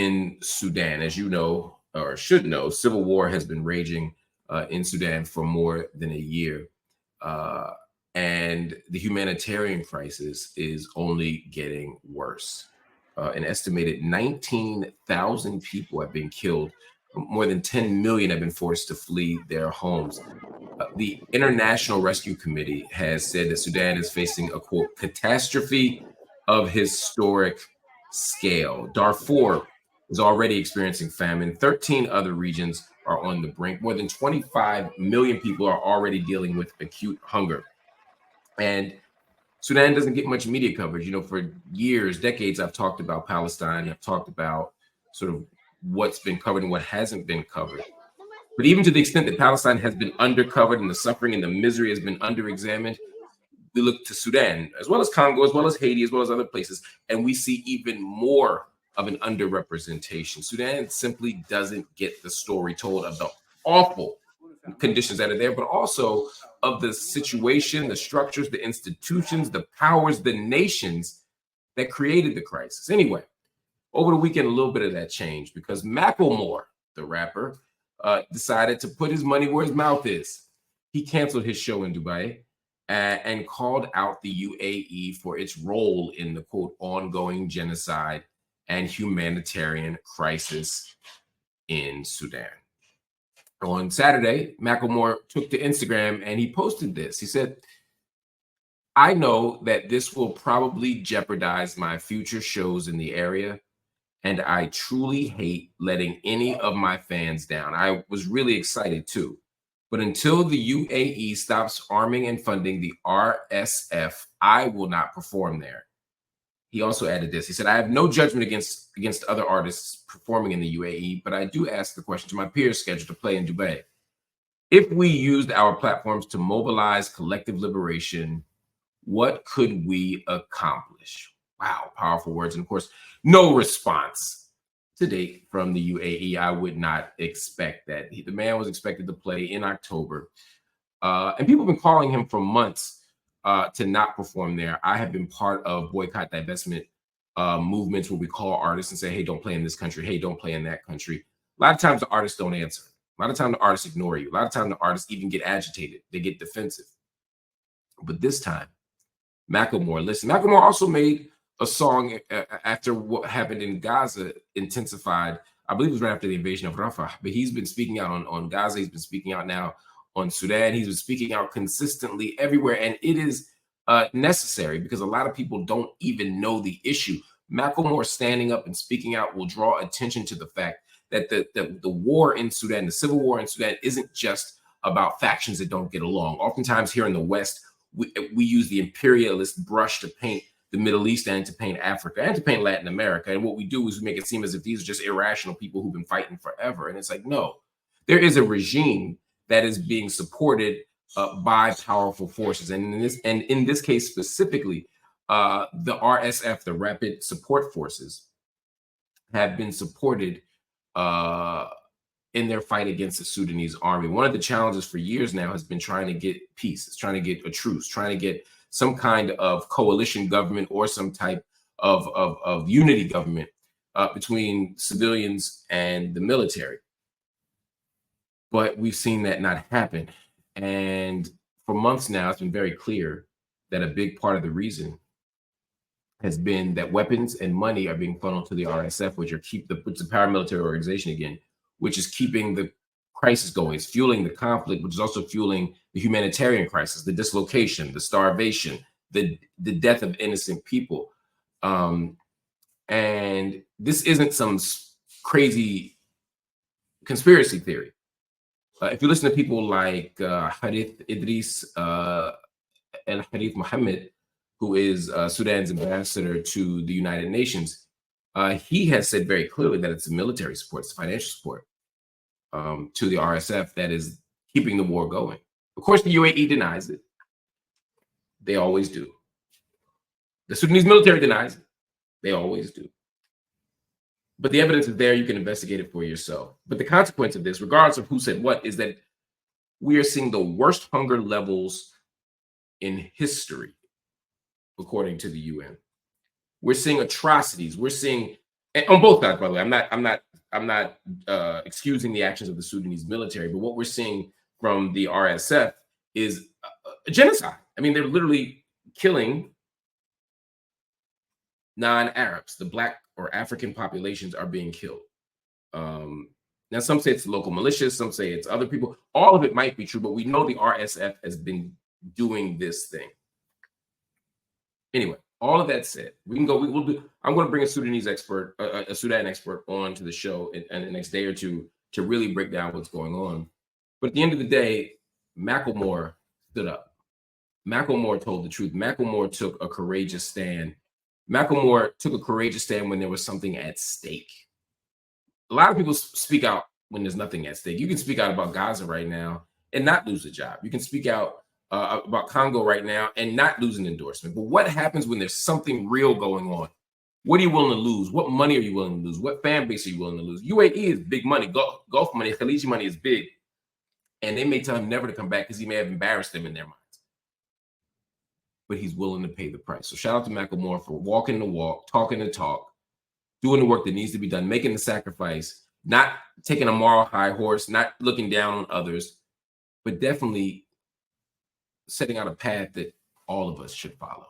in Sudan. As you know, or should know, civil war has been raging in Sudan for more than a year. And the humanitarian crisis is only getting worse. An estimated 19,000 people have been killed. More than 10 million have been forced to flee their homes. The International Rescue Committee has said that Sudan is facing a, quote, catastrophe of historic scale. Darfur is already experiencing famine. 13 other regions are on the brink. More than 25 million people are already dealing with acute hunger. And Sudan doesn't get much media coverage. You know, for years, decades, I've talked about Palestine. I've talked about sort of what's been covered and what hasn't been covered. But even to the extent that Palestine has been undercovered and the suffering and the misery has been underexamined, we look to Sudan, as well as Congo, as well as Haiti, as well as other places, and we see even more of an underrepresentation. Sudan simply doesn't get the story told of the awful conditions that are there, but also of the situation, the structures, the institutions, the powers, the nations that created the crisis. Anyway, over the weekend, a little bit of that changed because Macklemore, the rapper, decided to put his money where his mouth is. He canceled his show in Dubai and called out the UAE for its role in the, quote, ongoing genocide and humanitarian crisis in Sudan. On Saturday, Macklemore took to Instagram and he posted this. He said, "I know that this will probably jeopardize my future shows in the area, and I truly hate letting any of my fans down. I was really excited too. But until the UAE stops arming and funding the RSF, I will not perform there." He also added this. He said, "I have no judgment against other artists performing in the UAE, but I do ask the question to my peers scheduled to play in Dubai. If we used our platforms to mobilize collective liberation, what could we accomplish?" Wow, powerful words. And of course, no response to date from the UAE. I would not expect that. The man was expected to play in October. And people have been calling him for months to not perform there. I have been part of boycott divestment movements where we call artists and say, hey, don't play in this country. Hey, don't play in that country. A lot of times the artists don't answer. A lot of times the artists ignore you. A lot of times the artists even get agitated. They get defensive. But this time, Macklemore, listen, Macklemore also made a song after what happened in Gaza intensified. I believe it was right after the invasion of Rafah, but he's been speaking out on Gaza. He's been speaking out now on Sudan. He's been speaking out consistently everywhere. And it is necessary because a lot of people don't even know the issue. Macklemore standing up and speaking out will draw attention to the fact that the war in Sudan, the civil war in Sudan, isn't just about factions that don't get along. Oftentimes here in the West, we use the imperialist brush to paint the Middle East and to paint Africa and to paint Latin America. And what we do is we make it seem as if these are just irrational people who've been fighting forever. And it's like, no, there is a regime that is being supported by powerful forces. And in this case specifically, the RSF, the Rapid Support Forces, have been supported in their fight against the Sudanese army. One of the challenges for years now has been trying to get peace. It's trying to get a truce, trying to get some kind of coalition government or some type of unity government between civilians and the military. But we've seen that not happen. And for months now, it's been very clear that a big part of the reason has been that weapons and money are being funneled to the RSF, which is the paramilitary organization again, which is keeping the crisis going. It's fueling the conflict, which is also fueling the humanitarian crisis, the dislocation, the starvation, the death of innocent people. And this isn't some crazy conspiracy theory. If you listen to people like Harith Idris El Harith Mohammed, who is Sudan's ambassador to the United Nations, he has said very clearly that it's the military support, it's financial support to the RSF that is keeping the war going. Of course, the UAE denies it. They always do. The Sudanese military denies it. They always do. But the evidence is there. You can investigate it for yourself. But the consequence of this, regardless of who said what, is that we are seeing the worst hunger levels in history, according to the UN. We're seeing atrocities. We're seeing And on both sides, by the way. I'm not excusing the actions of the Sudanese military, but what we're seeing from the RSF is a genocide. I mean, they're literally killing non-Arabs. The Black or African populations are being killed. Now, some say it's local militias, some say it's other people. All of it might be true, but we know the RSF has been doing this thing. Anyway, all of that said, we can go. We'll do. I'm going to bring a Sudanese expert, a Sudan expert, on to the show in the next day or two to really break down what's going on. But at the end of the day, Macklemore stood up. Macklemore told the truth. Macklemore took a courageous stand. Macklemore took a courageous stand when there was something at stake. A lot of people speak out when there's nothing at stake. You can speak out about Gaza right now and not lose a job. You can speak out about Congo right now and not lose an endorsement. But what happens when there's something real going on? What are you willing to lose? What money are you willing to lose? What fan base are you willing to lose? UAE is big money. Gulf money, Khaliji money is big. And they may tell him never to come back because he may have embarrassed them in their minds. But he's willing to pay the price. So shout out to Macklemore for walking the walk, talking the talk, doing the work that needs to be done, making the sacrifice, not taking a moral high horse, not looking down on others, but definitely setting out a path that all of us should follow.